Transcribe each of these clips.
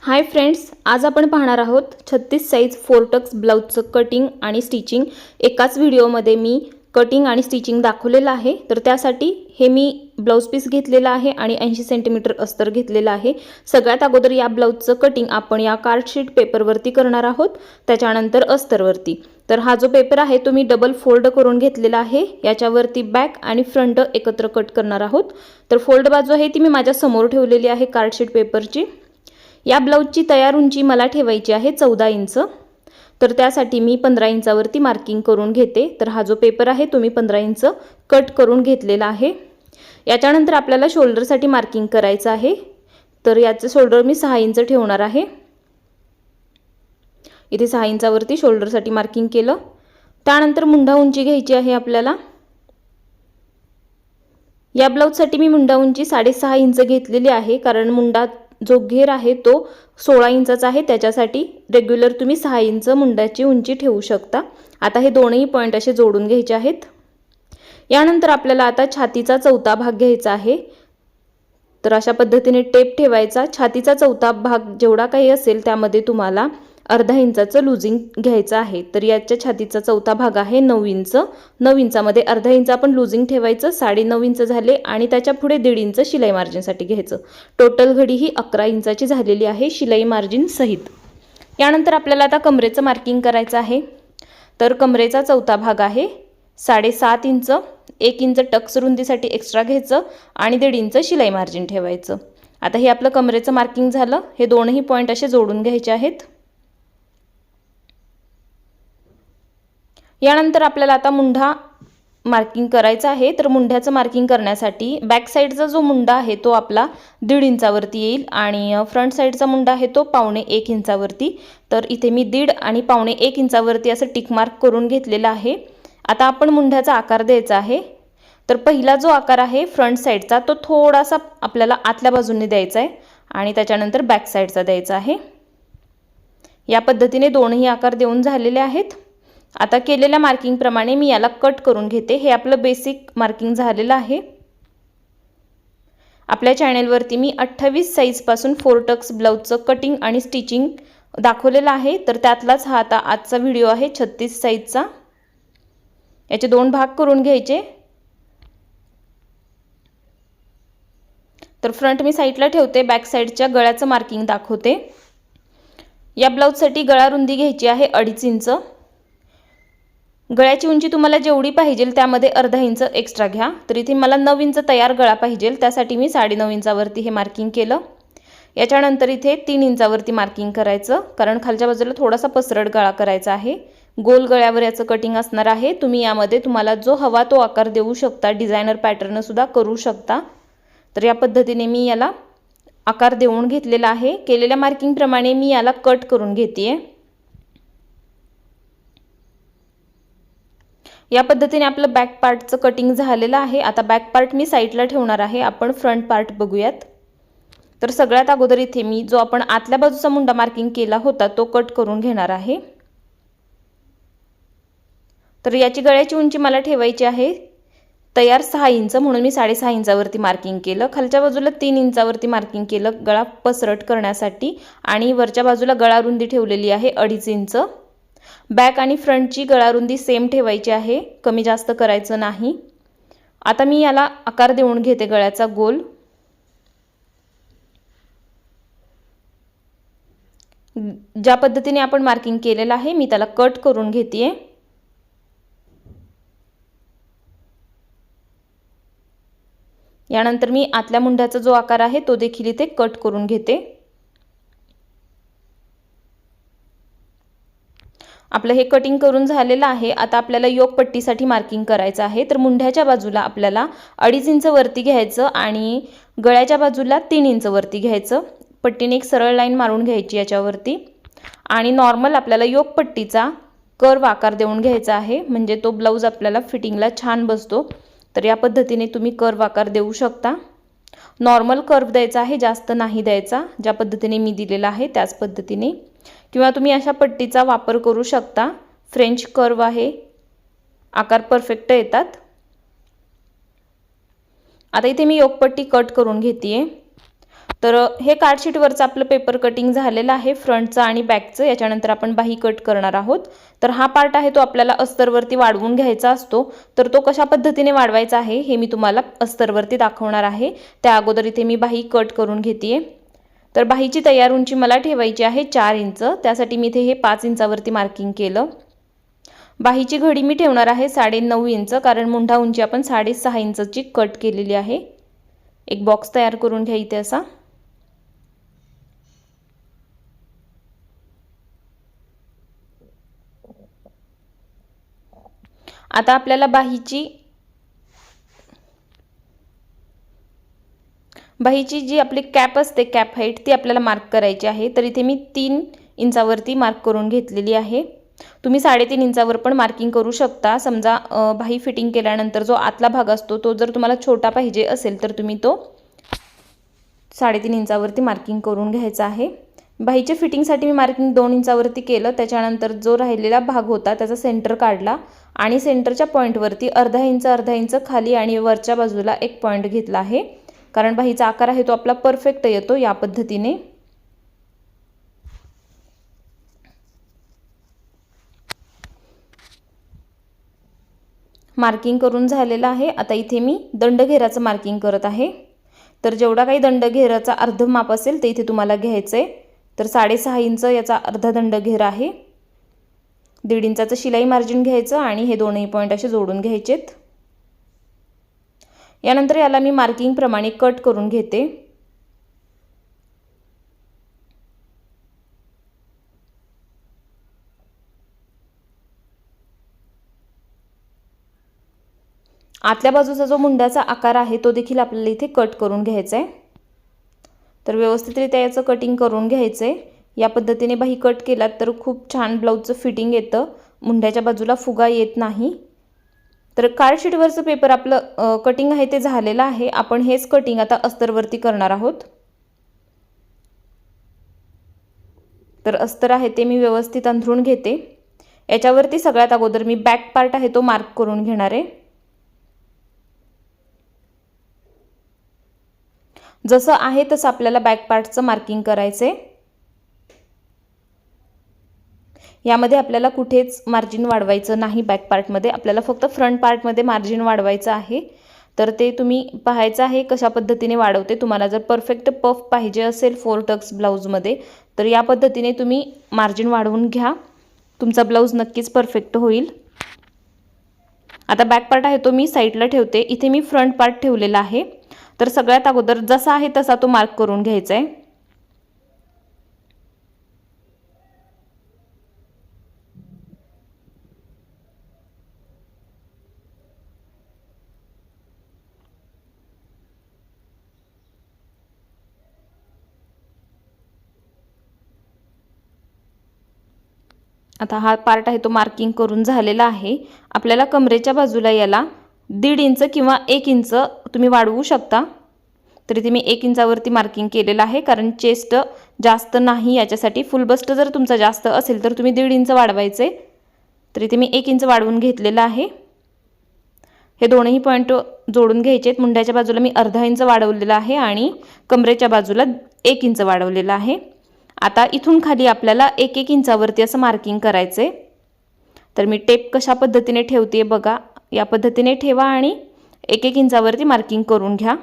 Hi friends, आज आपण पाहणार आहोत 36 साइज 4 टक्स ब्लाउजचं कटिंग आणि स्टिचिंग। एकाच व्हिडिओमध्ये मी कटिंग आणि स्टिचिंग दाखवलेलं आहे। तर त्यासाठी हे मी ब्लाउज पीस घेतलेला आहे आणि 80 सेंटीमीटर अस्तर घेतलेला आहे। सगळ्यात अगोदर या ब्लाउजचं कटिंग आपण या कार्ड शीट पेपरवरती करणार आहोत, त्याच्यानंतर अस्तरवरती। तर हा जो पेपर आहे तो मी डबल फोल्ड करून घेतलेला आहे। याच्यावरती बॅक आणि फ्रंट एकत्र कट करणार आहोत। तर फोल्ड बाजू आहे ती मी माझ्या समोर ठेवलेली आहे कार्ड शीट पेपरची। या ब्लाउजची तयार उंची मला ठेवायची आहे 14 इंच। तर त्यासाठी मी 15 इंचावरती मार्किंग करून घेते। तर हा जो पेपर आहे तो मी 15 इंच कट करून घेतलेला आहे। याच्यानंतर आपल्याला शोल्डरसाठी मार्किंग करायचं आहे। तर याचे शोल्डर मी 6 इंच ठेवणार आहे। इथे 6 इंचावरती शोल्डरसाठी मार्किंग केलं। त्यानंतर मुंडा उंची घ्यायची आहे आपल्याला। या ब्लाउजसाठी मी मुंडा उंची 6.5 इंच घेतलेली आहे, कारण मुंडा जो घेर आहे तो 16 इंचाचा आहे, त्याच्यासाठी रेग्युलर तुम्ही 6 इंच मुंडाची उंची ठेवू शकता। आता हे दोनही पॉइंट असे जोडून घ्यायचे आहेत। यानंतर आपल्याला आता छातीचा चौथा भाग घ्यायचा आहे। तर अशा पद्धतीने टेप ठेवायचा। छातीचा चौथा भाग जेवढा काही असेल त्यामध्ये तुम्हाला अर्धा इंचाचं लूजिंग घ्यायचं आहे। तर याच्या छातीचा चौथा भाग आहे 9 इंच। 9 इंचामध्ये अर्धा इंच आपण लूजिंग ठेवायचं। 9.5 इंच झाले आणि त्याच्या पुढे 1.5 इंच शिलाई मार्जिनसाठी घ्यायचं। टोटल घडी ही 11 इंचाची झालेली आहे शिलाई मार्जिन सहित। यानंतर आपल्याला आता कमरेचं मार्किंग करायचं आहे। तर कमरेचा चौथा भाग आहे 7.5 इंच। 1 इंच टक्स रुंदीसाठी एक्स्ट्रा घ्यायचं आणि 1.5 इंच शिलाई मार्जिन ठेवायचं। आता हे आपलं कमरेचं मार्किंग झालं। हे दोनही पॉइंट असे जोडून घ्यायचे आहेत। यानंतर आपल्याला आता मुंढा मार्किंग करायचा आहे। तर मुंढ्याचं मार्किंग करण्यासाठी बॅक साइडचा जो मुंडा आहे तो आपला 1.5 इंचावरती येईल आणि फ्रंट साइडचा मुंडा आहे तो 1.25 इंचावरती। तर इथे मी 1.5 आणि 1.25 इंचावरती असं टिक मार्क करून घेतलेला आहे। आता आपण मुंढ्याचा आकार द्यायचा आहे। तर पहिला जो आकार आहे फ्रंट साइडचा तो थोडासा आपल्याला आतल्या बाजूने द्यायचा आहे आणि त्याच्यानंतर बॅक साइडचा द्यायचा आहे। या पद्धतीने दोनही आकार देऊन झालेले आहेत। आता केलेल्या मार्किंग प्रमाणे मी याला कट करून घेते। हे आपलं बेसिक मार्किंग झालेलं आहे। आपल्या चॅनलवरती मी 28 साइज पासून 4 टक्स ब्लाउजचं कटिंग आणि स्टिचिंग दाखवलेलं आहे। तर त्यातलाच हा आता आजचा व्हिडिओ आहे 36 साइजचा। याचे दोन भाग करून घ्यायचे। तर फ्रंट मी साइडला ठेवते, बॅक साइडच्या गळ्याचं मार्किंग दाखवते। या ब्लाउजसाठी गळा रुंदी घ्यायची आहे 2.5 इंच। गळ्याची उंची तुम्हाला जेवढी पाहिजे त्यामध्ये अर्धा इंच एक्स्ट्रा घ्या। तर इथे मला 9 इंच तयार गळा पाहिजे, त्यासाठी मी 9.5 इंचावरती हे मार्किंग केलं। याच्यानंतर इथे 3 इंचावरती मार्किंग करायचं, कारण खालच्या बाजूला थोडासा पसरट गळा करायचा आहे। गोल गळ्यावर याचं कटिंग असणार आहे। तुम्ही यामध्ये तुम्हाला जो हवा तो आकार देऊ शकता, डिझायनर पॅटर्न सुद्धा करू शकता। तर या पद्धतीने मी याला आकार देऊन घेतलेला आहे। केलेल्या मार्किंग प्रमाणे मी याला कट करून घेतेय। या पद्धतीने आपलं बॅक पार्टचं कटिंग झालेलं आहे। आता बॅक पार्ट मी साइडला ठेवणार आहे। आपण फ्रंट पार्ट बघूयात। तर सगळ्यात अगोदर इथे मी जो आपण आतल्या बाजूचा मुंडा मार्किंग केला होता तो कट करून घेणार आहे। तर याची गळ्याची उंची मला ठेवायची आहे तयार 6 इंच, म्हणून मी 6.5 इंचावरती मार्किंग केलं। खालच्या बाजूला 3 इंचावरती मार्किंग केलं गळा पसरट करण्यासाठी आणि वरच्या बाजूला गळा रुंदी ठेवलेली आहे 2.5 इंच। बॅक आणि फ्रंटची गळा रुंदी सेम ठेवायची आहे, कमी जास्त करायचं नाही। आता मी याला आकार देऊन घेते गळ्याचा गोल। ज्या पद्धतीने आपण मार्किंग केलेलं आहे मी त्याला कट करून घेतेय। यानंतर मी आतल्या मुंड्याचा जो आकार आहे तो देखील इथे कट करून घेते। आपलं हे कटिंग करून झालेलं आहे। आता आपल्याला योक पट्टीसाठी मार्किंग करायचं आहे। तर मुंढ्याच्या बाजूला आपल्याला 2.5 इंच वरती घ्यायचं आणि गळ्याच्या बाजूला 3 इंच वरती घ्यायचं। पट्टीने एक सरळ लाईन मारून घ्यायची याच्यावरती आणि नॉर्मल आपल्याला योक पट्टीचा कर्व आकार देऊन घ्यायचा आहे, म्हणजे तो ब्लाउज आपल्याला फिटिंगला छान बसतो। तर या पद्धतीने तुम्ही कर्व आकार देऊ शकता। नॉर्मल कर्व द्यायचा आहे, जास्त नाही द्यायचा। ज्या पद्धतीने मी दिलेला आहे त्याच पद्धतीने, किंवा तुम्ही अशा पट्टीचा वापर करू शकता। फ्रेंच कर्व आहे, आकार परफेक्ट येतात। आता इथे मी योक पट्टी कट करून घेतेय। तर हे कार्डशीटवरचं आपलं पेपर कटिंग झालेलं आहे, फ्रंटचं आणि बॅकचं. याच्यानंतर आपण बाही कट करणार आहोत. तर हा पार्ट आहे तो आपल्याला अस्तरवरती वाढवून घ्यायचा असतो. तर तो कशा पद्धतीने वाढवायचा आहे हे मी तुम्हाला अस्तरवरती दाखवणार आहे. त्या अगोदर इथे मी बाही कट करून घेते. तर बाहीची तयार उंची मला ठेवायची आहे 4 इंच. त्यासाठी मी इथे हे 5 इंचावरती मार्किंग केलं. बाहीची घडी मी ठेवणार आहे 9.5 इंच, कारण मुंढा उंची आपण 6.5 इंचची कट केलेली आहे. एक बॉक्स तयार करून घ्या इथे असा. आता आपल्याला बाहीची जी आपली कॅप असते, कॅप हाईट, ती आपल्याला मार्क करायची आहे. तर इथे मी 3 इंचावरती मार्क करून घेतलेली आहे. तुम्ही 3.5 इंचावर पण मार्किंग करू शकता. समजा बाही फिटिंग केल्यानंतर जो आतला भाग असतो तो जर तुम्हाला छोटा पाहिजे असेल तर तुम्ही तो 3.5 इंचावरती मार्किंग करून घ्यायचा आहे. बाहीच्या फिटिंगसाठी मी मार्किंग 2 इंचावरती केलं. त्याच्यानंतर जो राहिलेला भाग होता त्याचा सेंटर काढला आणि सेंटरच्या पॉईंटवरती अर्धा इंच खाली आणि वरच्या बाजूला एक पॉईंट घेतला आहे, कारण बाहीचा आकार आहे तो आपला परफेक्ट येतो या पद्धतीने. मार्किंग करून झालेलं आहे. आता इथे मी दंडघेराचं मार्किंग करत आहे. तर जेवढा काही दंडघेराचा अर्ध माप असेल ते इथे तुम्हाला घ्यायचं आहे. तर 6.5 इंच याचा अर्धा दंडघेर आहे. 1.5 इंचाचं शिलाई मार्जिन घ्यायचं आणि हे दोनही पॉईंट असे जोडून घ्यायचेत. यानंतर याला मी मार्किंग प्रमाणे कट करून घेते. आतल्या बाजूचा जो मुंड्याचा आकार आहे तो देखील आपल्याला इथे कट करून घ्यायचा आहे. तर व्यवस्थितरित्या याचं कटिंग करून घ्यायचं आहे. या पद्धतीने बाही कट केलात तर खूप छान ब्लाऊजचं फिटिंग येतं, मुंड्याच्या बाजूला फुगा येत नाही. तर कार्डशीटवरचं पेपर आपलं कटिंग आहे ते झालेलं आहे. आपण हेच कटिंग आता अस्तरवरती करणार आहोत. तर अस्तर आहे ते मी व्यवस्थित अंथरून घेते. याच्यावरती सगळ्यात अगोदर मी बॅक पार्ट आहे तो मार्क करून घेणार आहे. जसं आहे तसं आपल्याला बॅक पार्टचं मार्किंग करायचं आहे. यामध्ये आपल्याला कुठेच मार्जिन वाढवायचं नाही. बॅक पार्टमध्ये आपल्याला फक्त फ्रंट पार्टमध्ये मार्जिन वाढवायचं आहे. तर ते तुम्ही पाहायचं आहे कशा पद्धतीने वाढवते. तुम्हाला जर परफेक्ट पफ पाहिजे असेल 4 टक्स ब्लाऊजमध्ये तर या पद्धतीने तुम्ही मार्जिन वाढवून घ्या. तुमचा ब्लाऊज नक्कीच परफेक्ट होईल. आता बॅक पार्ट आहे तो मी साईडला ठेवते. इथे मी फ्रंट पार्ट ठेवलेला आहे. तर सगळ्यात अगोदर जसा आहे तसा तो मार्क करून घ्यायचा आहे. आता हा पार्ट आहे तो मार्किंग करून झालेला आहे. आपल्याला कमरेच्या बाजूला याला 1.5 इंच किंवा 1 इंच तुम्ही वाढवू शकता. तर इथे मी 1 इंचावरती मार्किंग केलेलं आहे, कारण चेस्ट जास्त नाही याच्यासाठी. फुल बस्ट जर तुमचा जास्त असेल तर तुम्ही 1.5 इंच वाढवायचे. तर इथे मी 1 इंच वाढवून घेतलेलं आहे. हे दोनही पॉईंट जोडून घ्यायचे आहेत. मुंड्याच्या बाजूला मी अर्धा इंच वाढवलेला आहे आणि कमरेच्या बाजूला 1 इंच वाढवलेला आहे. आता इथून खाली आपल्याला 1-1 इंचावरती असं मार्किंग करायचं आहे. तर मी टेप कशा पद्धतीने ठेवते बघा, या पद्धतीने ठेवा आणि 1-1 इंचावरती मार्किंग करून घ्या.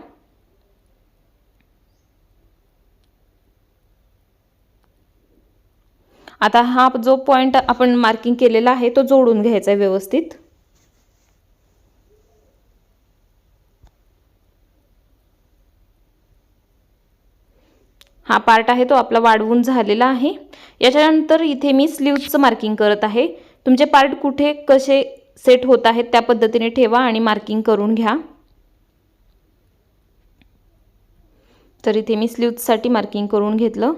आता हा जो पॉईंट आपण मार्किंग केलेला आहे तो जोडून घ्यायचा आहे व्यवस्थित. हा पार्ट आहे तो आपला वाढवून झालेला आहे. याच्यानंतर इथे मी स्लीव्हजचं मार्किंग करत आहे. तुमचे पार्ट कुठे कसे सेट होत आहेत त्या पद्धतीने ठेवा आणि मार्किंग करून घ्या. तर इथे मी स्लीव्हजसाठी मार्किंग करून घेतलं.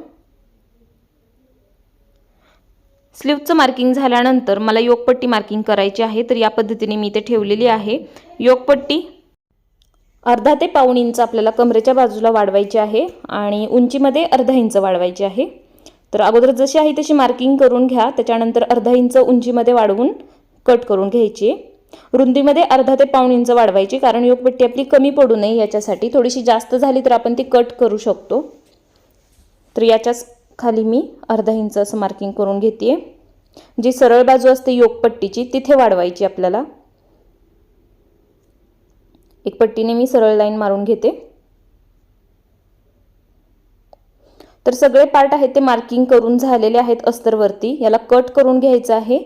स्लीव्हचं मार्किंग झाल्यानंतर मला योकपट्टी मार्किंग करायची आहे. तर या पद्धतीने मी इथे ठेवलेली आहे. योकपट्टी अर्धा ते पाऊण इंच आपल्याला कमरेच्या बाजूला वाढवायची आहे आणि उंचीमध्ये अर्धा इंच वाढवायची आहे. तर अगोदर जशी आहे तशी मार्किंग करून घ्या. त्याच्यानंतर अर्धा इंच उंचीमध्ये वाढवून कट करून घ्यायची. रुंदीमध्ये अर्धा ते पाऊण इंच वाढवायची, कारण योकपट्टी आपली कमी पडू नये याच्यासाठी. थोडीशी जास्त झाली तर आपण ती कट करू शकतो. तर याच्याच खाली मी अर्धा इंच असं मार्किंग करून घेते. जी सरळ बाजू असते योगपट्टीची तिथे वाढवायची आपल्याला. एक पट्टीने मी सरळ लाईन मारून घेते. तर सगळे पार्ट आहेत ते मार्किंग करून झालेले आहेत अस्तरवरती. याला कट करून घ्यायचं आहे.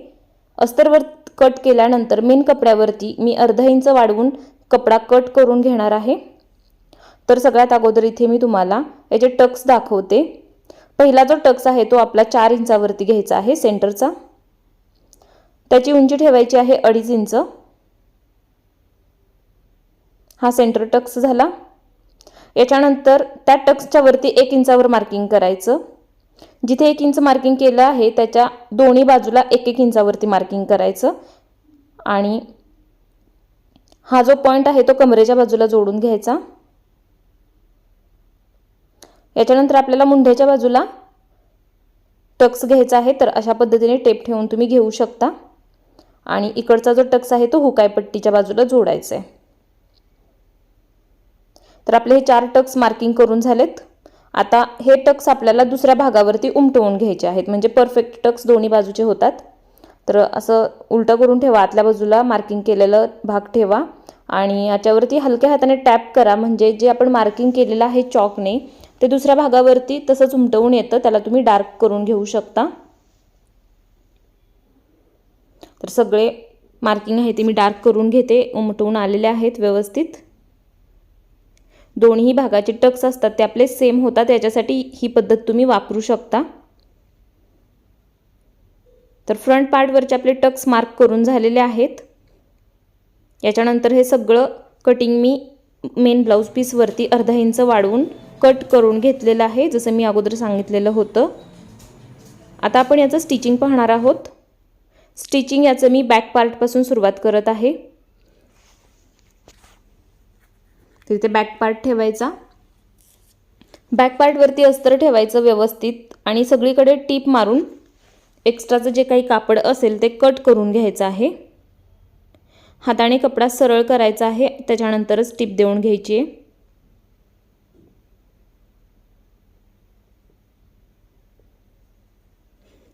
अस्तरवर कट केल्यानंतर मेन कपड्यावरती मी अर्धा इंच वाढवून कपडा कट करून घेणार आहे. तर सगळ्यात अगोदर इथे मी तुम्हाला याचे टक्स दाखवते. पहिला जो टक्स आहे तो आपला 4 इंचावरती घ्यायचा आहे सेंटरचा. त्याची उंची ठेवायची आहे 2.5 इंच. हा सेंटर टक्स झाला. याच्यानंतर त्या टक्सच्या वरती 1 इंचावर मार्किंग करायचं. जिथे 1 इंच मार्किंग केलं आहे त्याच्या दोन्ही बाजूला 1-1 इंचावरती मार्किंग करायचं. आणि हा जो पॉइंट आहे तो कमरेच्या बाजूला जोडून घ्यायचा. याच्यानंतर आपल्याला मुंढ्याच्या बाजूला टक्स घ्यायचा आहे. तर अशा पद्धतीने टेप ठेवून तुम्ही घेऊ शकता. आणि इकडचा जो टक्स आहे तो हुकाय पट्टीच्या बाजूला जोडायचा आहे. तर आपले हे 4 टक्स मार्किंग करून झालेत. आता हे टक्स आपल्याला दुसऱ्या भागावरती उमटवून घ्यायचे आहेत, म्हणजे परफेक्ट टक्स दोन्ही बाजूचे होतात. तर असं उलटं करून ठेवा. आतल्या बाजूला मार्किंग केलेलं भाग ठेवा आणि याच्यावरती हलक्या हाताने टॅप करा, म्हणजे जे आपण मार्किंग केलेलं आहे चॉकने ते दुसऱ्या भागावरती तसंच उमटवून येतं. त्याला तुम्ही डार्क करून घेऊ शकता. तर सगळे मार्किंग आहे ते मी डार्क करून घेते. उमटवून आलेले आहेत व्यवस्थित. दोन्ही भागाचे टक्स असतात ते आपले सेम होतात, याच्यासाठी ही पद्धत तुम्ही वापरू शकता. तर फ्रंट पार्टवरचे आपले टक्स मार्क करून झालेले आहेत. याच्यानंतर हे सगळं कटिंग मी मेन ब्लाऊज पीसवरती अर्धा इंच वाढवून कट करून घेतलेलं आहे, जसं मी अगोदर सांगितलेलं होतं. आता आपण याचं स्टिचिंग पाहणार आहोत. स्टिचिंग याचं मी बॅक पार्टपासून सुरुवात करत आहे. तिथे बॅक पार्ट ठेवायचा. बॅक पार्टवरती अस्तर ठेवायचं व्यवस्थित आणि सगळीकडे टीप मारून एक्स्ट्राचं जे काही कापड असेल ते कट करून घ्यायचं आहे. हाताने कपडा सरळ करायचा आहे, त्याच्यानंतरच टीप देऊन घ्यायची आहे.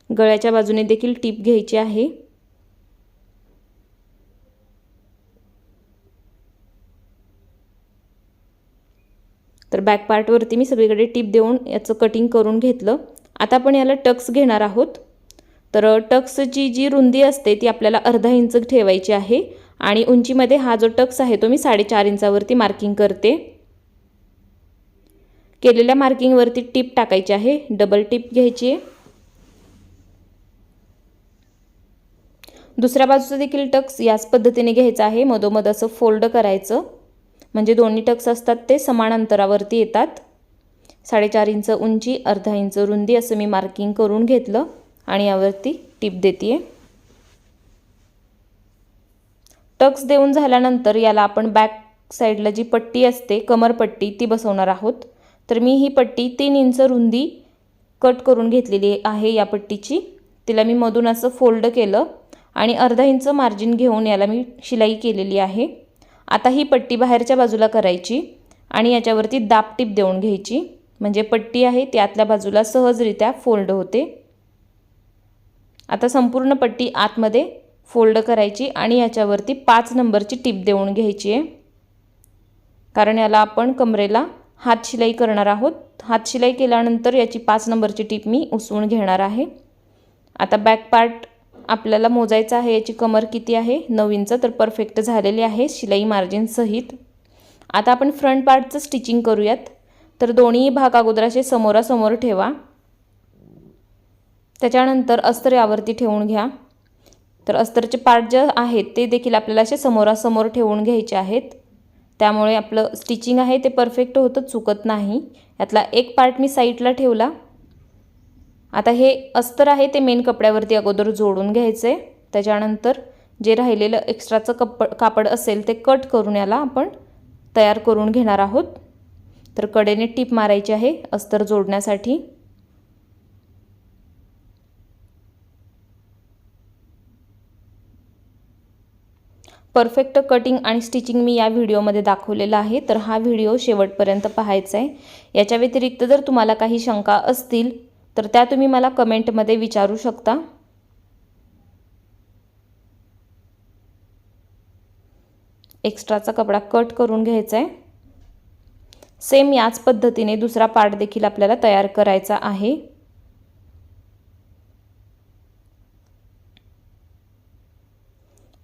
गळ्याच्या बाजूने देखील टीप घ्यायची आहे. तर बॅक पार्टवरती मी सगळीकडे टीप देऊन याचं कटिंग करून घेतलं. आता आपण याला टक्स घेणार आहोत. तर टक्सची जी रुंदी असते ती आपल्याला अर्धा इंच ठेवायची आहे आणि उंचीमध्ये हा जो टक्स आहे तो मी 4.5 इंचावरती मार्किंग करते. केलेल्या मार्किंगवरती टीप टाकायची आहे, डबल टीप घ्यायची आहे. दुसऱ्या बाजूचा देखील टक्स याच पद्धतीने घ्यायचा आहे. मधोमध असं फोल्ड करायचं, म्हणजे दोन्ही टक्स असतात ते समान अंतरावरती येतात. 4.5 इंच उंची, अर्धा इंच रुंदी असं मी मार्किंग करून घेतलं आणि यावरती टीप देते. टक्स देऊन झाल्यानंतर याला आपण बॅक साईडला जी पट्टी असते कमरपट्टी ती बसवणार आहोत. तर मी ही पट्टी 3 इंच रुंदी कट करून घेतलेली आहे. या पट्टीची तिला मी मधून असं फोल्ड केलं आणि अर्धा इंच मार्जिन घेऊन याला मी शिलाई केलेली आहे. आता ही पट्टी बाहेरच्या बाजूला करायची आणि याच्यावरती दाब टीप देऊन घ्यायची, म्हणजे पट्टी आहे ती आतल्या बाजूला सहजरित्या फोल्ड होते. आता संपूर्ण पट्टी आतमध्ये फोल्ड करायची आणि याच्यावरती 5 नंबरची टीप देऊन घ्यायची आहे, कारण याला आपण कमरेला हात शिलाई करणार आहोत. हात शिलाई केल्यानंतर याची 5 नंबरची टीप मी उसवून घेणार आहे. आता बॅक पार्ट आपल्याला मोजायचं आहे. याची कमर किती आहे? 9 इंच. तर परफेक्ट झालेली आहे शिलाई मार्जिन सहित. आता आपण फ्रंट पार्टचं स्टिचिंग करूयात. तर दोन्ही भाग अगोदर असे समोरासमोर ठेवा. त्याच्यानंतर अस्तर यावरती ठेवून घ्या. तर अस्तरचे पार्ट जे आहेत ते देखील आपल्याला असे समोरासमोर ठेवून घ्यायचे आहेत. त्यामुळे आपलं स्टिचिंग आहे ते परफेक्ट होतं, चुकत नाही. यातला एक पार्ट मी साईडला ठेवला. आता हे अस्तर आहे ते मेन कपड्यावरती अगोदर जोडून घ्यायचं आहे. त्याच्यानंतर जे राहिलेलं एक्स्ट्राचं कापड असेल ते कट करून याला आपण तयार करून घेणार आहोत. तर कडेने टीप मारायची आहे अस्तर जोडण्यासाठी. परफेक्ट कटिंग आणि स्टिचिंग मी या व्हिडिओमध्ये दाखवलेलं आहे, तर हा व्हिडिओ शेवटपर्यंत पाहायचा आहे। याच्या व्यतिरिक्त जर तुम्हाला काही शंका असतील तर त्या तुम्ही मला कमेंटमध्ये विचारू शकता। एक्स्ट्राचा कपडा कट करून घ्यायचा आहे। सेम याच पद्धतीने दुसरा पार्ट देखील आपल्याला तयार करायचा आहे।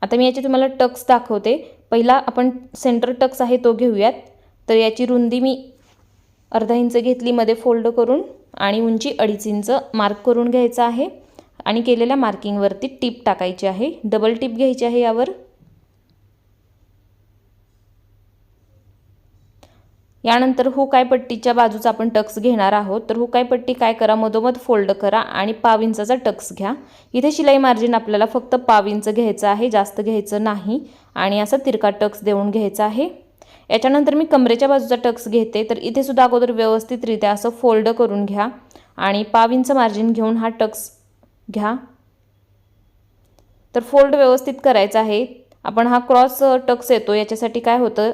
आता मी याचे तुम्हाला टक्स दाखवते। पहिला आपण सेंटर टक्स आहे तो घेऊयात। तर याची रुंदी मी अर्धा इंच घेतली मध्ये फोल्ड करून आणि उंची 2.5 इंच मार्क करून घ्यायचा आहे आणि केलेल्या मार्किंग वरती टिप टाकायची आहे। डबल टिप घ्यायची आहे यावर। यानंतर हुक आय पट्टीच्या बाजूचा आपण टक्स घेणार आहोत। तर हुक आय पट्टी काय करा, मधोमध फोल्ड करा आणि पाव इंचाचा टक्स घ्या। इथे शिलाई मार्जिन आपल्याला फक्त पाव इंच घ्यायचं आहे, जास्त घ्यायचं नाही आणि असा तिरका टक्स देऊन घ्यायचा आहे। याच्यानंतर मी कमरेच्या बाजूचा टक्स घेते। तर इथे सुद्धा अगोदर व्यवस्थितरित्या असं फोल्ड करून घ्या आणि पाव इंच मार्जिन घेऊन हा टक्स घ्या। तर फोल्ड व्यवस्थित करायचा आहे। आपण हा क्रॉस टक्स येतो याच्यासाठी काय होतं,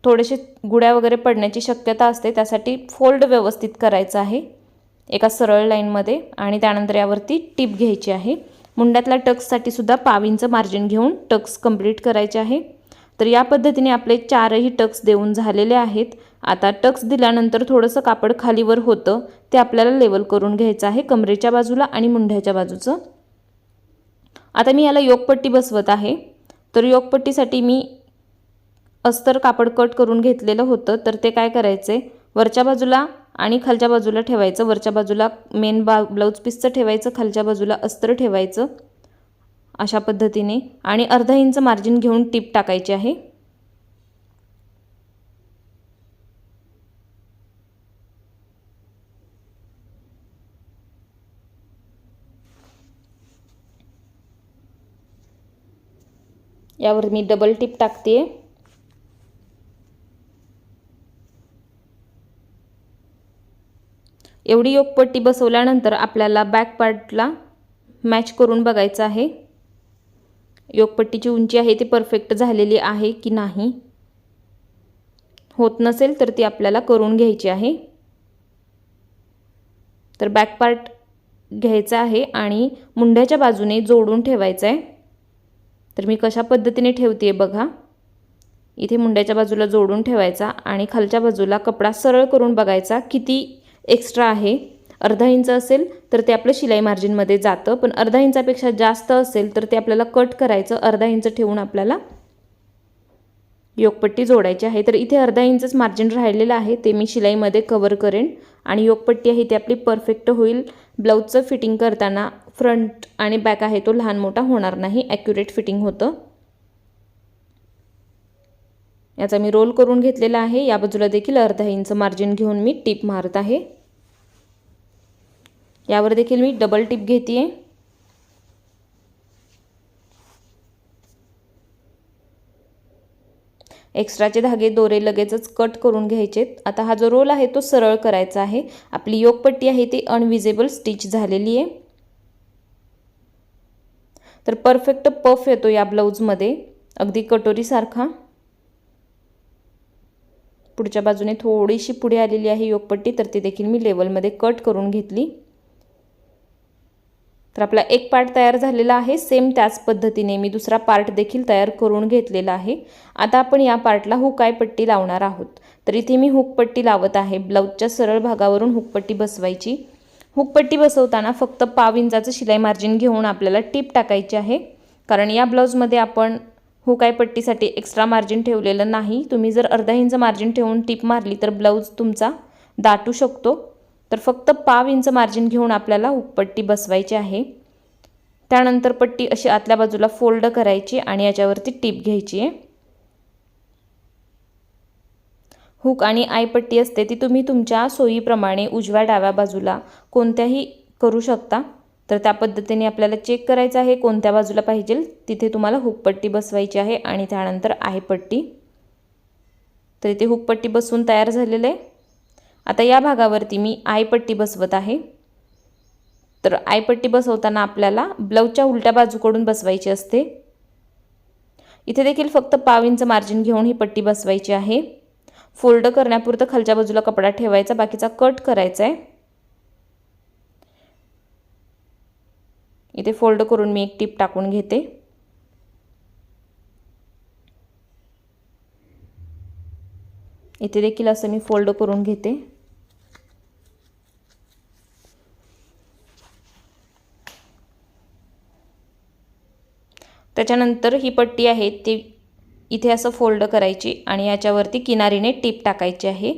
थोडेसे गुड्या वगैरे पडण्याची शक्यता असते, त्यासाठी फोल्ड व्यवस्थित करायचा आहे एका सरळ लाईनमध्ये आणि त्यानंतर यावरती टिप घ्यायची आहे। मुंड्यातल्या टक्ससाठी सुद्धा पाव इंच मार्जिन घेऊन टक्स कंप्लीट करायचे आहे। तर या पद्धतीने आपले 4ही टक्स देऊन झालेले आहेत। आता टक्स दिल्यानंतर थोडंसं कापड खालीवर होतं ते आपल्याला लेवल करून घ्यायचं आहे कमरेच्या बाजूला आणि मुंड्याच्या बाजूचं। आता मी याला योकपट्टी बसवत आहे। तर योकपट्टीसाठी मी अस्तर कापड कट करून घेतलेलं होतं, तर ते काय करायचे, वरच्या बाजूला आणि खालच्या बाजूला ठेवायचं। वरच्या बाजूला मेन ब्लाउज पीसचं ठेवायचं, खालच्या बाजूला अस्तर ठेवायचं अशा पद्धतीने आणि अर्धा इंच मार्जिन घेऊन टिप टाकायची आहे। यावर मी डबल टिप टाकते। एवढी योकपट्टी बसवल्यानंतर आपल्याला बॅक पार्टला मॅच करून बघायचं आहे योकपट्टीची उंची आहे ती परफेक्ट झालेली आहे की नाही। होत नसेल तर ती आपल्याला करून घ्यायची आहे। तर बॅक पार्ट घ्यायचा आहे आणि मुंड्याच्या बाजूने जोडून ठेवायचं आहे। तर मी कशा पद्धतीने ठेवते बघा, इथे मुंड्याच्या बाजूला जोडून ठेवायचा आणि खालच्या बाजूला कपडा सरळ करून बघायचा किती एक्स्ट्रा आहे। अर्धा इंच असेल तर ते आपलं शिलाई मार्जिनमध्ये जातं, पण अर्धा इंचापेक्षा जास्त असेल तर ते आपल्याला कट करायचं। अर्धा इंच ठेवून आपल्याला योकपट्टी जोडायची आहे। तर इथे अर्धा इंचच मार्जिन राहिलेलं आहे, ते मी शिलाईमध्ये कव्हर करेन आणि योकपट्टी आहे ती आपली परफेक्ट होईल। ब्लाउजचं फिटिंग करताना फ्रंट आणि बॅक आहे तो लहान मोठा होणार नाही, ॲक्युरेट फिटिंग होतं। याचा मी रोल करून घेतलेला आहे। या बाजूला देखील अर्धा इंच मार्जिन घेऊन मी टिप मारत आहे। यावर देखील मी डबल टिप घेते। एक्स्ट्राचे धागे दोरे लगेचच कट करून घ्यायचे। आता हा जो रोल आहे तो सरळ करायचा आहे। आपली योकपट्टी आहे ती अनविजिबल स्टिच झालेली आहे। तर परफेक्ट पफ येतो या ब्लाउजमध्ये, अगदी कटोरीसारखा। पुढच्या बाजूने थोडीशी पुढे आलेली आहे योकपट्टी, तर ती देखील मी लेवलमध्ये कट करून घेतली। तर आपला एक पार्ट तयार झालेला आहे। सेम त्याच पद्धतीने मी दुसरा पार्ट देखील तयार करून घेतलेला आहे। आता आपण या पार्टला हुक आय पट्टी लावणार आहोत। तर इथे मी हुक पट्टी लावत आहे। ब्लाउजच्या सरळ भागावरून हुक पट्टी बसवायची। हुक पट्टी बसवताना फक्त पाव इंचाचं शिलाई मार्जिन घेऊन आपल्याला टिप टाकायची आहे, कारण या ब्लाउजमध्ये आपण हुक आय पट्टीसाठी एक्स्ट्रा मार्जिन ठेवलेलं नाही। तुम्ही जर अर्धा इंच मार्जिन ठेवून टिप मारली तर ब्लाउज तुमचा दाटू शकतो। तर फक्त पाव इंच मार्जिन घेऊन आपल्याला हुकपट्टी बसवायची आहे। त्यानंतर पट्टी अशी आतल्या बाजूला फोल्ड करायची आणि याच्यावरती टिप घ्यायची आहे। हुक आणि आय पट्टी असते ती तुम्ही तुमच्या सोयीप्रमाणे उजव्या डाव्या बाजूला कोणत्याही करू शकता। तर त्या पद्धतीने आपल्याला चेक करायचं आहे कोणत्या बाजूला पाहिजे तिथे तुम्हाला हुकपट्टी बसवायची आहे आणि त्यानंतर आय पट्टी। तर इथे हुकपट्टी बसवून तयार झालेलं आहे। आता या भागावरती मी आय पट्टी बसवत आहे। तर आय पट्टी बसवताना आपल्याला ब्लाउजच्या उलट्या बाजूकडून बसवायची असते। इथे देखील फक्त पाव इंच मार्जिन घेऊन ही पट्टी बसवायची आहे। फोल्ड करण्यापुरतं खालच्या बाजूला कपडा ठेवायचा, बाकीचा कट करायचा आहे। इथे फोल्ड करून मी एक टिप टाकून घेते। इथे देखील असं मी फोल्ड करून घेते। त्याच्यानंतर ही पट्टी आहे ती इथे असं फोल्ड करायची आणि याच्यावरती किनारीने टिप टाकायची आहे।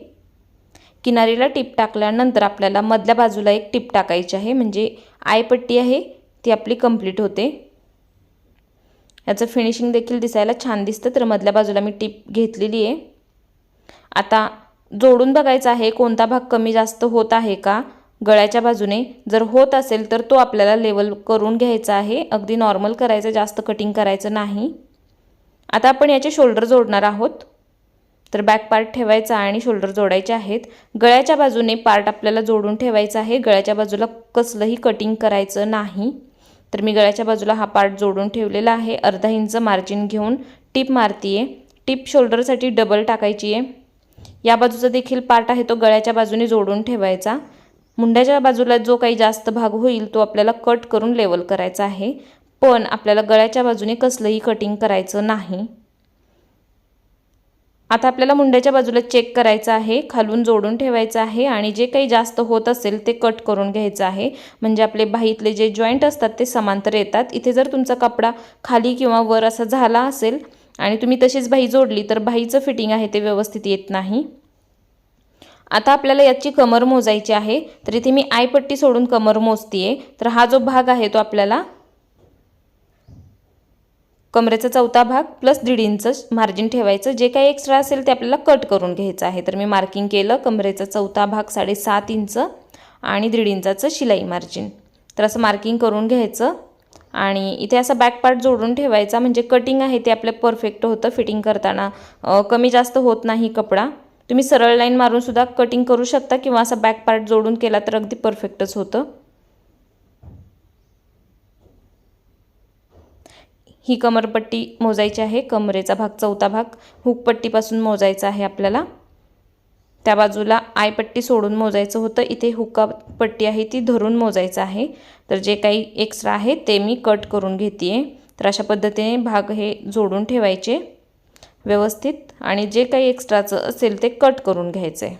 किनारीला टिप टाकल्यानंतर आपल्याला मधल्या बाजूला एक टिप टाकायची आहे, म्हणजे आय पट्टी आहे ती आपली कंप्लीट होते। याचं फिनिशिंग देखील दिसायला छान दिसतं, तर मधल्या बाजूला मी टिप घेतलेली आहे। आता जोडून बघायचं आहे कोणता भाग कमी जास्त होत आहे का गळ्याच्या बाजूने। जर होत असेल तर तो आपल्याला लेवल करून घ्यायचा आहे, अगदी नॉर्मल करायचं, जास्त कटिंग करायचं नाही। आता आपण याचे शोल्डर जोडणार आहोत, तर बॅक पार्ट ठेवायचा आणि शोल्डर जोडायचे आहेत। गळ्याच्या बाजूने पार्ट आपल्याला जोडून ठेवायचा आहे, गळ्याच्या बाजूला कसलंही कटिंग करायचं नाही। तर मी गळ्याच्या बाजूला हा पार्ट जोडून ठेवलेला आहे। अर्धा इंच मार्जिन घेऊन टिप मारतीये। टिप शोल्डरसाठी डबल टाकायची आहे। या बाजूचा देखील पार्ट आहे तो गळ्याच्या बाजूने जोडून ठेवायचा। मुंड्याच्या बाजूला जो काही जास्त भाग होईल तो आपल्याला कट करून लेवल करायचा आहे, पण आपल्याला गळ्याच्या बाजूने कसलंही कटिंग करायचं नाही। आता आपल्याला मुंड्याच्या बाजूला चेक करायचं आहे, खालून जोडून ठेवायचं आहे आणि जे काही जास्त होत असेल ते कट करून घ्यायचं आहे, म्हणजे आपले बाहीतले जे जॉईंट असतात ते समांतर येतात। इथे जर तुमचा कपडा खाली किंवा वर असा झाला असेल आणि तुम्ही तशीच बाही जोडली तर बाहीचं फिटिंग आहे ते व्यवस्थित येत नाही। आता आपल्याला याची कमर मोजायची आहे, तर इथे मी आय पट्टी सोडून कमर मोजतीये। तर हा जो भाग आहे तो आपल्याला कमरेचा चौथा भाग प्लस 1.5 इंच मार्जिन ठेवायचं, जे काही एक्स्ट्रा असेल ते आपल्याला कट करून घ्यायचं आहे। तर मी मार्किंग केलं, कमरेचा चौथा भाग 7.5 इंच आणि 1.5 इंचाचं शिलाई मार्जिन। तर असं मार्किंग करून घ्यायचं आणि इथे असा बॅक पार्ट जोडून ठेवायचा, म्हणजे कटिंग आहे ते आपलं परफेक्ट होतं। फिटिंग करताना कमी जास्त होत नाही कपडा। तुम्ही सरळ लाईन मारून सुद्धा कटिंग करू शकता किंवा असा बॅक पार्ट जोडून केला तर अगदी परफेक्टच होतं। ही कमरपट्टी मोजायची आहे, कमरेचा भाग चौथा भाग हुक पट्टीपासून मोजायचा आहे आपल्याला। त्या बाजूला आय पट्टी सोडून मोजायचं होतं, इथे हुका पट्टी आहे ती धरून मोजायचं आहे। तर जे काही एक्स्ट्रा आहे ते मी कट करून घेतेय। तर अशा पद्धतीने भाग हे जोडून ठेवायचे व्यवस्थित आणि जे काही एक्स्ट्राचं असेल ते कट करून घ्यायचं आहे।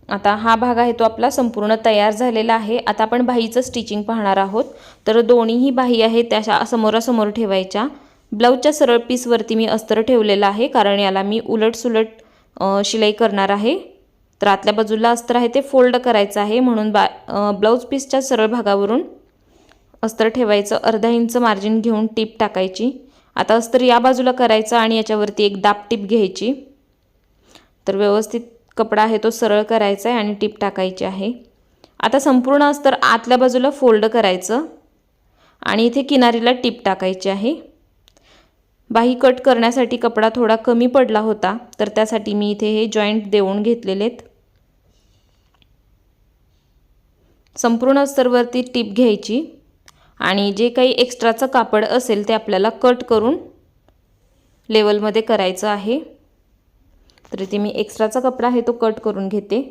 आता हा भाग आहे तो आपला संपूर्ण तयार झालेला आहे। आता आपण बाहीचं स्टिचिंग पाहणार आहोत। तर दोन्हीही बाही आहेत त्या समोरासमोर ठेवायच्या। ब्लाऊजच्या सरळ पीसवरती मी अस्तर ठेवलेला आहे, कारण याला मी उलट सुलट शिलाई करणार आहे। तर आतल्या बाजूला अस्तर आहे ते फोल्ड करायचं आहे, म्हणून ब्लाऊज पीसच्या सरळ भागावरून अस्तर ठेवायचं। अर्धा इंच मार्जिन घेऊन टिप टाकायची। आता अस्तर या बाजूला करायचं आणि याच्यावरती एक दाब टिप घ्यायची। तर व्यवस्थित कपडा आहे तो सरळ करायचा आहे आणि टिप टाकायची आहे। आता संपूर्ण अस्तर आतल्या बाजूला फोल्ड करायचं आणि इथे किनारीला टिप टाकायची आहे। बाही कट करण्यासाठी कपडा थोडा कमी पडला होता, तर त्यासाठी मी इथे हे जॉईंट देऊन घेतलेले आहेत। संपूर्ण अस्तरवरती टिप घ्यायची आणि जे काही एक्स्ट्राचं कापड असेल ते आपल्याला कट करून लेवलमध्ये करायचं आहे। तर इथे मी एक्स्ट्राचा कपडा आहे तो कट करून घेते।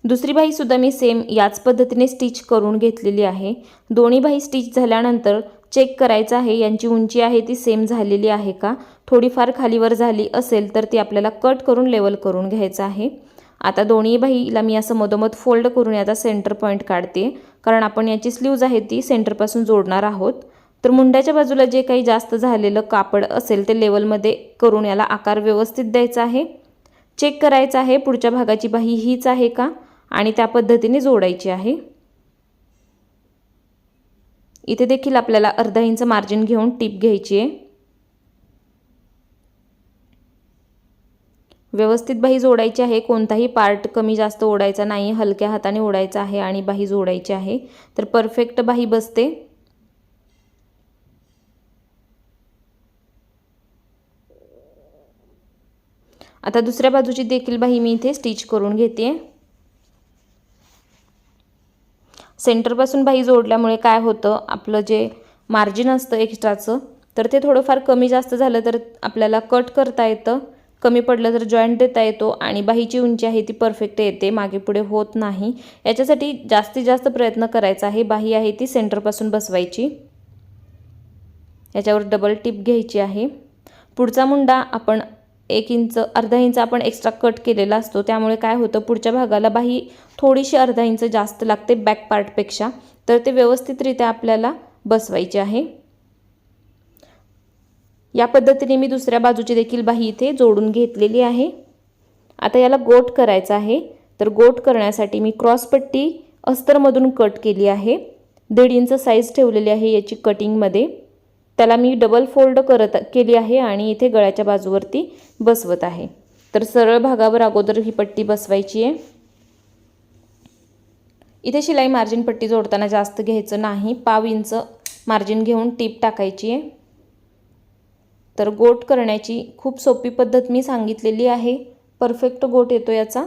दुसरी बाही सुद्धा मी सेम याच पद्धतीने स्टिच करून घेतलेली आहे। दोन्ही बाही स्टिच झाल्यानंतर चेक करायचं आहे यांची उंची आहे ती सेम झालेली आहे का। थोडीफार खालीवर झाली असेल तर ती आपल्याला कट करून लेवल करून घ्यायचं आहे। आता दोन्ही बाहीला मी असं मधोमध फोल्ड करून याचा सेंटर पॉईंट काढते, कारण आपण याची स्लीव्ज आहे ती सेंटरपासून जोडणार आहोत। तर मुंड्याच्या बाजूला जे काही जास्त झालेलं कापड असेल ते लेवलमध्ये करून याला आकार व्यवस्थित द्यायचा आहे। चेक करायचं आहे पुढच्या भागाची बाही हीच आहे का आणि त्या पद्धतीने जोडायची आहे। इथे देखील आपल्याला अर्धा इंच मार्जिन घेऊन टिप घ्यायची आहे। व्यवस्थित बाही जोडायची आहे, कोणताही पार्ट कमी जास्त ओढायचा नाही, हलक्या हाताने ओढायचा आहे आणि बाही जोडायची आहे, तर परफेक्ट बाही बसते। आता दुसऱ्या बाजूची देखील बाही मी इथे स्टिच करून घेते। सेंटरपासून बाही जोडल्यामुळे काय होतं, आपलं जे मार्जिन असतं एक्स्ट्राचं तर ते थोडंफार कमी जास्त झालं तर आपल्याला कट करता येतं, कमी पडलं तर जॉईंट देता येतो आणि बाहीची उंची आहे ती परफेक्ट येते, मागे पुढे होत नाही। याच्यासाठी जास्तीत जास्त प्रयत्न करायचा आहे। बाही आहे ती सेंटरपासून बसवायची, याच्यावर डबल टिप घ्यायची आहे। पुढचा मुंडा आपण 1 इंच अर्धा इंच आपण एक्स्ट्रा कट केलेला असतो, त्यामुळे काय होतं पुढच्या भागाला बाही थोडीशी अर्धा इंच जास्त लागते बॅक पार्टपेक्षा, तर ते व्यवस्थितरित्या आपल्याला बसवायचे आहे। या पद्धतीने मी दुसऱ्या बाजूची देखील बाही इथे जोडून घेतलेली आहे। आता याला गोट करायचा आहे, तर गोट करण्यासाठी मी क्रॉस पट्टी अस्तरमधून कट केली आहे। 1.5 इंच साईज ठेवलेली आहे याची कटिंगमध्ये, त्याला मी डबल फोल्ड केली आहे आणि इथे गळ्याच्या बाजूवरती बसवत आहे। तर सरळ भागावर अगोदर ही पट्टी बसवायची आहे। इथे शिलाई मार्जिन पट्टी जोडताना जास्त घ्यायचं नाही, 1/2 इंच मार्जिन घेऊन टीप टाकायची आहे। तर गोट करण्याची खूप सोपी पद्धत मी सांगितलेली आहे, परफेक्ट गोट येतो याचा।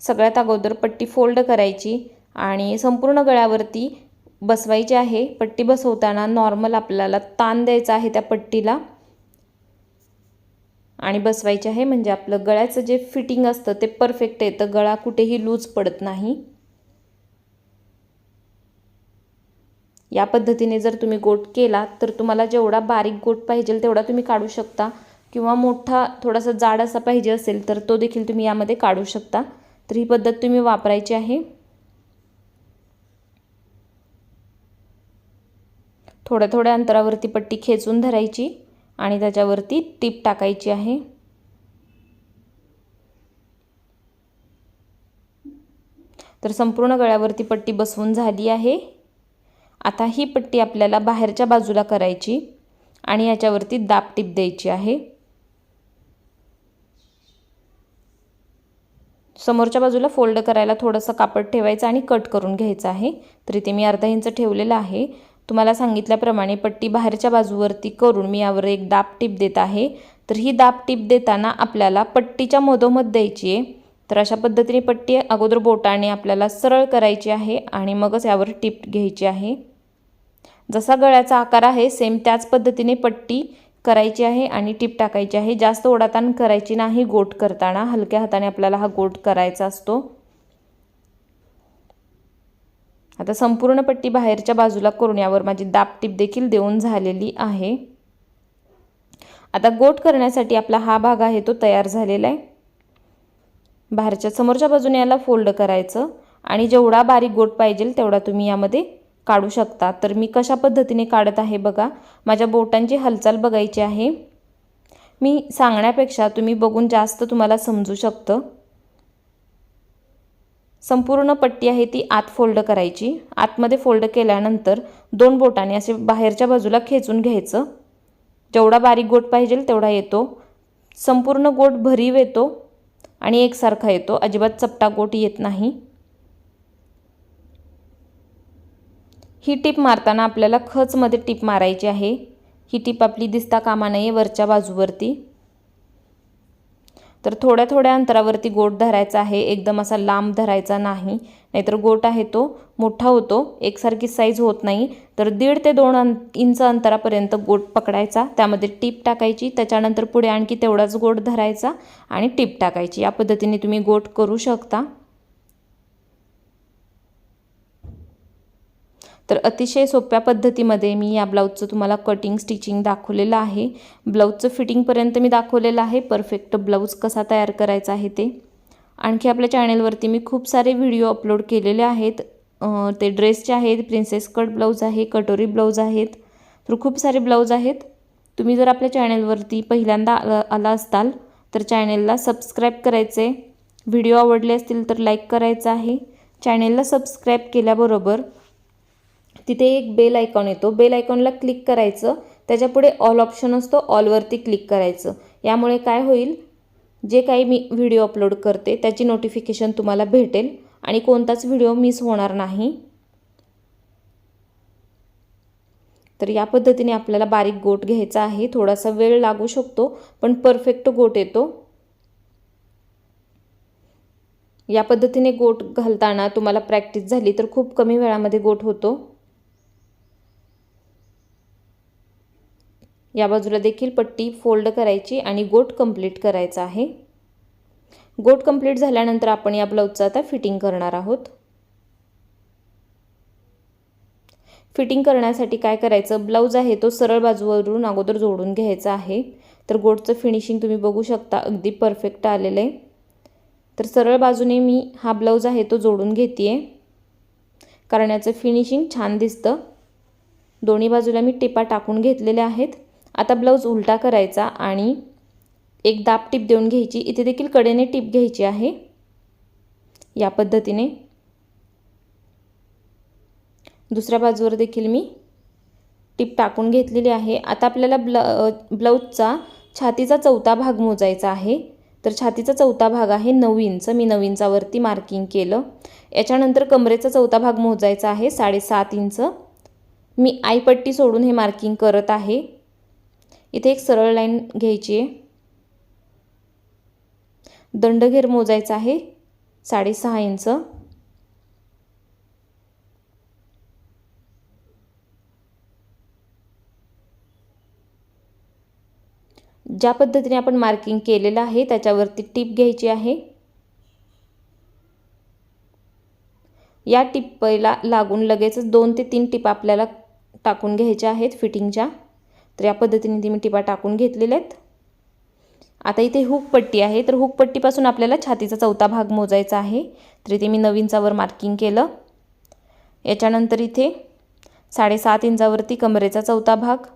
सगळ्यात अगोदर पट्टी फोल्ड करायची आणि संपूर्ण गळ्यावरती बसवायची आहे। पट्टी बसवताना नॉर्मल आपल्याला ताण द्यायचा आहे त्या पट्टीला आणि बसवायचे आहे, म्हणजे आपलं गळ्याचं जे फिटिंग असतं ते परफेक्ट येतं, गळा कुठेही लूज पडत नाही। या पद्धतीने जर तुम्ही गोट केला तर तुम्हाला जेवढा बारीक गोट पाहिजे तेवढा तुम्ही काढू शकता, किंवा मोठा थोडासा जाड असा पाहिजे असेल तर तो देखील तुम्ही यामध्ये काढू शकता। तर ही पद्धत तुम्ही वापरायची आहे। थोड्या थोड्या अंतरावरती पट्टी खेचून धरायची आणि त्याच्यावरती टीप टाकायची आहे। तर संपूर्ण गळ्यावरती पट्टी बसवून झाली आहे। आता ही पट्टी आपल्याला बाहेरच्या बाजूला करायची आणि याच्यावरती दाब टीप द्यायची आहे। समोरच्या बाजूला फोल्ड करायला थोडंसं कापड ठेवायचं आणि कट करून घ्यायचं आहे। तर इथे मी अर्धा इंच ठेवलेला आहे। तुम्हाला सांगितल्याप्रमाणे पट्टी बाहेरच्या बाजूवरती करून मी यावर एक दाब टीप देत आहे। तर ही दाब टीप देताना आपल्याला पट्टीच्या मधोमध द्यायची आहे। तर अशा पद्धतीने पट्टी अगोदर बोटाने आपल्याला सरळ करायची आहे आणि मगच यावर टीप घ्यायची आहे। जसा गळ्याचा आकार आहे सेम त्याच पद्धतीने पट्टी करायची आहे आणि टीप टाकायची आहे। जास्त ओढाताण करायची नाही गोट करताना, हलक्या हाताने आपल्याला हा गोट करायचा असतो। आता संपूर्ण पट्टी बाहेरच्या बाजूला करून यावर माझी दाब टीप देखील देऊन झालेली आहे। आता गोट करण्यासाठी आपला हा भाग आहे तो तयार झालेला आहे। बाहेरच्या समोरच्या बाजूने याला फोल्ड करायचं आणि जेवढा बारीक गोट पाहिजे तेवढा तुम्ही यामध्ये काढू शकता। तर मी कशा पद्धतीने काढत आहे बघा, माझ्या बोटांची हालचाल बघायची आहे। मी सांगण्यापेक्षा तुम्ही बघून जास्त तुम्हाला समजू शकतं। संपूर्ण पट्टी आहे ती आत फोल्ड करायची, आतमध्ये फोल्ड केल्यानंतर 2 बोटाने असे बाहेरच्या बाजूला खेचून घ्यायचं। जेवढा बारीक गोट पाहिजे तेवढा येतो, संपूर्ण गोट भरीव येतो आणि एकसारखा येतो, अजिबात चपटा गोट येत नाही। ही टीप मारताना आपल्याला खचमध्ये टीप मारायची आहे। ही टीप आपली दिसता कामा नये वरच्या बाजूवरती। तर थोड्या थोड्या अंतरावरती गोट धरायचा आहे, एकदम असा लांब धरायचा नाही, नाहीतर गोट आहे तो मोठा होतो, एकसारखी साईज होत नाही। तर 1.5 ते 2 इंच अंतरापर्यंत गोट पकडायचा, त्यामध्ये टीप टाकायची, त्याच्यानंतर पुढे आणखी तेवढाच गोट धरायचा आणि टीप टाकायची। या पद्धतीने तुम्ही गोट करू शकता। तर अतिशय सोप्या पद्धतीमध्ये मी या ब्लाऊजचं तुम्हाला कटिंग स्टिचिंग दाखवलेलं आहे। ब्लाऊजचं फिटिंगपर्यंत मी दाखवलेलं आहे, परफेक्ट ब्लाऊज कसा तयार करायचा आहे ते। आणखी आपल्या चॅनलवरती मी खूप सारे व्हिडिओ अपलोड केलेले आहेत, ते ड्रेसचे आहेत, प्रिन्सेस कट ब्लाऊज आहे, कटोरी ब्लाऊज आहेत, तर खूप सारे ब्लाऊज आहेत। तुम्ही जर आपल्या चॅनलवरती पहिल्यांदा आला असताल तर चॅनलला सबस्क्राईब करायचे, व्हिडिओ आवडले असतील तर लाईक करायचं आहे। चॅनलला सबस्क्राईब केल्याबरोबर तिथे एक बेल आयकॉन येतो, बेल आयकॉनला क्लिक करायचं, त्याच्यापुढे ऑल ऑप्शन असतो, ऑलवरती क्लिक करायचं। यामुळे काय होईल, जे काही मी व्हिडिओ अपलोड करते त्याची नोटिफिकेशन तुम्हाला भेटेल आणि कोणताच व्हिडिओ मिस होणार नाही। तर या पद्धतीने आपल्याला बारीक गोट घ्यायचा आहे। थोडासा वेळ लागू शकतो पण परफेक्ट गोट येतो। या पद्धतीने गोट घालताना तुम्हाला प्रॅक्टिस झाली तर खूप कमी वेळामध्ये गोट होतो। या बाजूला देखील पट्टी फोल्ड करायची आणि गोट कंप्लीट करायचा आहे। गोट कंप्लीट झाल्यानंतर आपण या ब्लाउजचा आता फिटिंग करणार आहोत। फिटिंग करण्यासाठी काय करायचं, ब्लाउज आहे तो सरळ बाजूवरून अगोदर जोडून घ्यायचा आहे। तर गोटचं फिनिशिंग तुम्ही बघू शकता, अगदी परफेक्ट आलेलं आहे। तर सरळ बाजूने मी हा ब्लाउज आहे तो जोडून घेतेय, कारण याचं फिनिशिंग छान दिसतं। दोन्ही बाजूला मी टिपा टाकून घेतलेल्या आहेत। आता ब्लाउज उलटा करायचा आणि एक दाब टिप देऊन घ्यायची। इथे देखील कडेने टिप घ्यायची आहे या पद्धतीने। दुसऱ्या बाजूवर देखील मी टिप टाकून घेतलेली आहे। आता आपल्याला ब्लाउजचा छातीचा चौथा भाग मोजायचा आहे। तर छातीचा चौथा भाग आहे 9 इंच। मी 9 इंचावरती मार्किंग केलं। याच्यानंतर कमरेचा चौथा भाग मोजायचा आहे 7.5 इंच। मी आईपट्टी सोडून हे मार्किंग करत आहे। इथे एक सरळ लाईन घ्यायची आहे। दंडघेर मोजायचा आहे 6.5 इंच। ज्या पद्धतीने आपण मार्किंग केलेलं आहे त्याच्यावरती टिप घ्यायची आहे। या टिपला लागून लगेचच 2 ते 3 टिपा आपल्याला टाकून घ्यायच्या आहेत फिटिंगच्या। तर या पद्धतीने मी टिपा टाकून घेतलेल्या आहेत। आता इथे हुक पट्टी आहे, तर हुक पट्टीपासून आपल्याला छातीचा चौथा भाग मोजायचा आहे। तर इथे मी 9 इंचावर मार्किंग केलं। याच्यानंतर इथे 7.5 इंचावरती कमरेचा चौथा भाग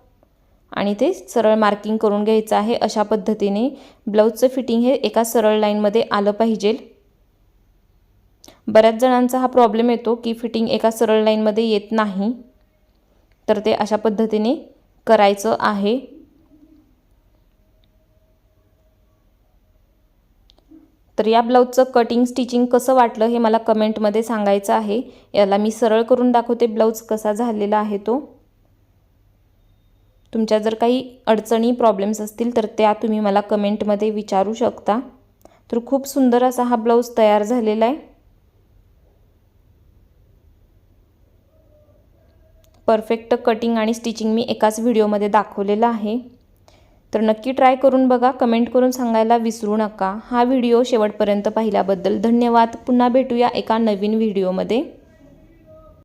आणि ते सरळ मार्किंग करून घ्यायचं आहे। अशा पद्धतीने ब्लाउजचं फिटिंग हे एका सरळ लाईनमध्ये आलं पाहिजे। बऱ्याच जणांचा हा प्रॉब्लेम येतो की फिटिंग एका सरळ लाईनमध्ये येत नाही, तर ते अशा पद्धतीने करायचं आहे। तर या ब्लाउजचं कटिंग स्टिचिंग कसं वाटलं हे मला कमेंटमध्ये सांगायचं आहे। याला मी सरळ करून दाखवते ब्लाउज कसा झालेला आहे तो। तुमच्या जर काही अडचणी प्रॉब्लेम्स असतील तर त्या तुम्ही मला कमेंटमध्ये विचारू शकता। तर खूप सुंदर असा हा ब्लाउज तयार झालेला आहे। परफेक्ट कटिंग आणि स्टिचिंग मी एकाच व्हिडिओमध्ये दाखवलेलं आहे। तर नक्की ट्राय करून बघा, कमेंट करून सांगायला विसरू नका। हा व्हिडिओ शेवटपर्यंत पाहिल्याबद्दल धन्यवाद। पुन्हा भेटूया एका नवीन व्हिडिओमध्ये।